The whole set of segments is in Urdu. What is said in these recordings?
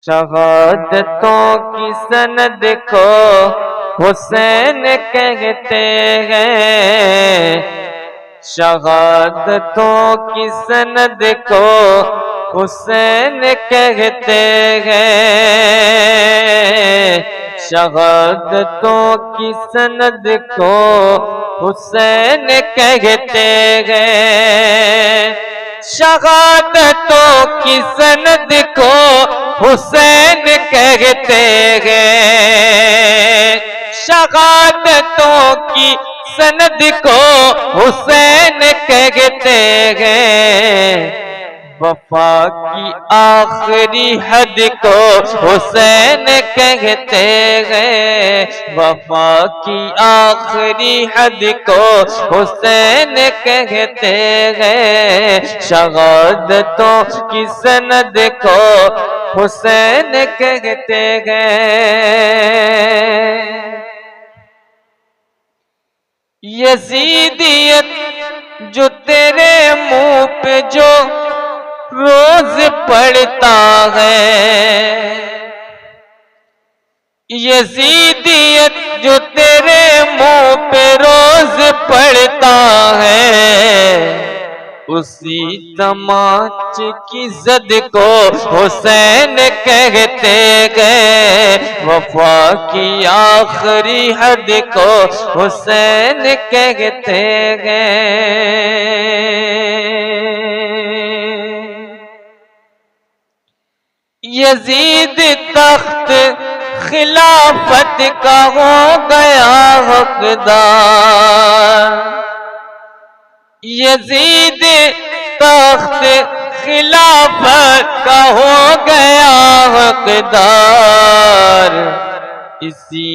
شہادتوں کی سند کو حسین کہتے ہیں، شہادتوں کی سند کو حسین کہتے ہیں، شہادتوں کی سند کو حسین کہتے ہیں، شہادتوں کی سند کو حسین کہتے ہیں، شہادتوں کی سند کو حسین کہتے ہیں، وفا کی آخری حد کو حسین کہتے ہیں، وفا کی آخری حد کو حسین کہتے ہیں، شہادتوں کی سند کو حسین کہتے ہیں۔ یزیدیت جو تیرے منہ پہ جو روز پڑتا ہے، یزیدیت جو تیرے منہ پہ روز پڑتا ہے، اسی تماچ کی زد کو حسین کہتے ہیں، وفا کی آخری حد کو حسین کہتے ہیں۔ یزید تخت خلافت کا ہو گیا حقدار، یزید تخت خلافت کا ہو گیا حقدار، اسی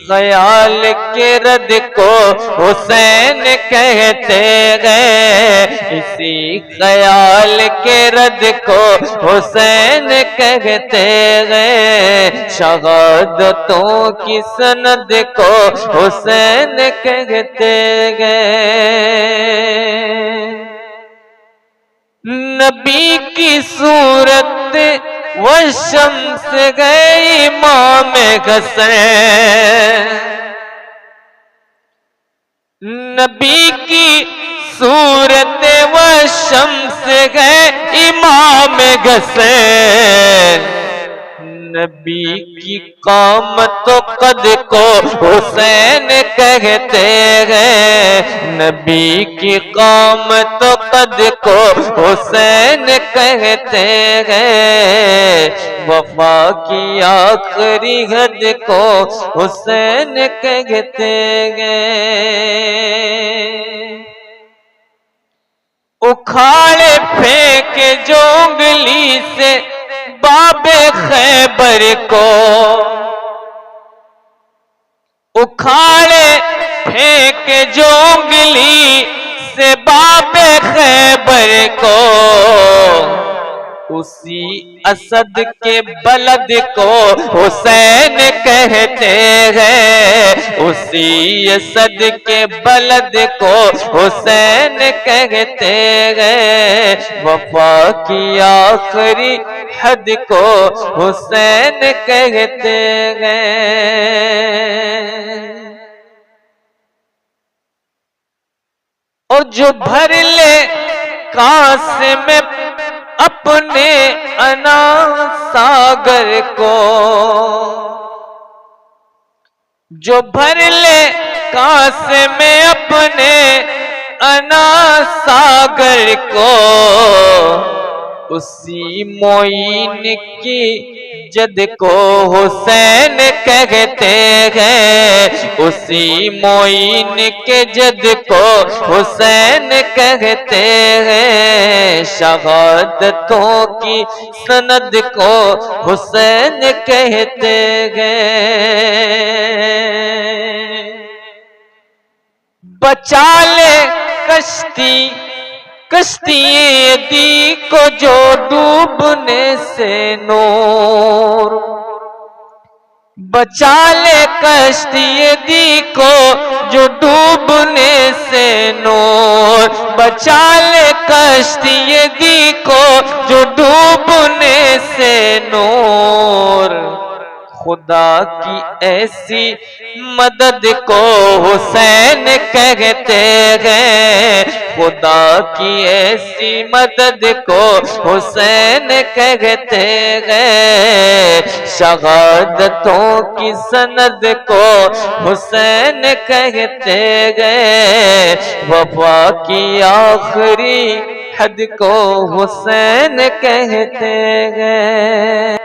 خیال کے رد کو حسین کہتے ہیں، اسی خیال کے رد کو حسین کہتے ہیں، شہادتوں کی سند کو حسین کہتے ہیں۔ نبی کی صورت وہ شمس گئے امام حسین، نبی کی صورت وہ شمس گئے امام حسین، نبی کی قامت و قد کو حسین کہتے ہیں، نبی کی قامت و قد کو حسین کہتے ہیں، وفا کی آخری حد کو حسین کہتے ہیں۔ اکھاڑ پھینک جو انگلی سے باب خیبر کو، اکھاڑ پھینک جو انگلی سے باب خیبر کو، اسی اسد کے بلد کو حسین کہتے ہیں، اسی اسد کے بلد کو حسین کہتے ہیں، وفا کی آخری حد کو حسین کہتے ہیں۔ اور جو بھر لے کاس میں اپنے انا ساگر کو، جو بھر لے کاس میں اپنے انا ساگر کو، اسی معین کی جد کو حسین کہتے ہیں، اسی معین کے جد کو حسین کہتے ہیں، شہادتوں کی سند کو حسین کہتے ہیں۔ بچا لے کشتی دی کو جو ڈوبنے سے نور، بچا لے کشتی دی کو جو ڈوبنے سے نور، بچا لے کشتی دی کو جو ڈوبنے سے نور۔ خدا کی ایسی مدد کو حسین کہتے ہیں، خدا کی ایسی مدد کو حسین کہتے ہیں، شہادتوں کی سند کو حسین کہتے ہیں، وفا کی آخری حد کو حسین کہتے ہیں۔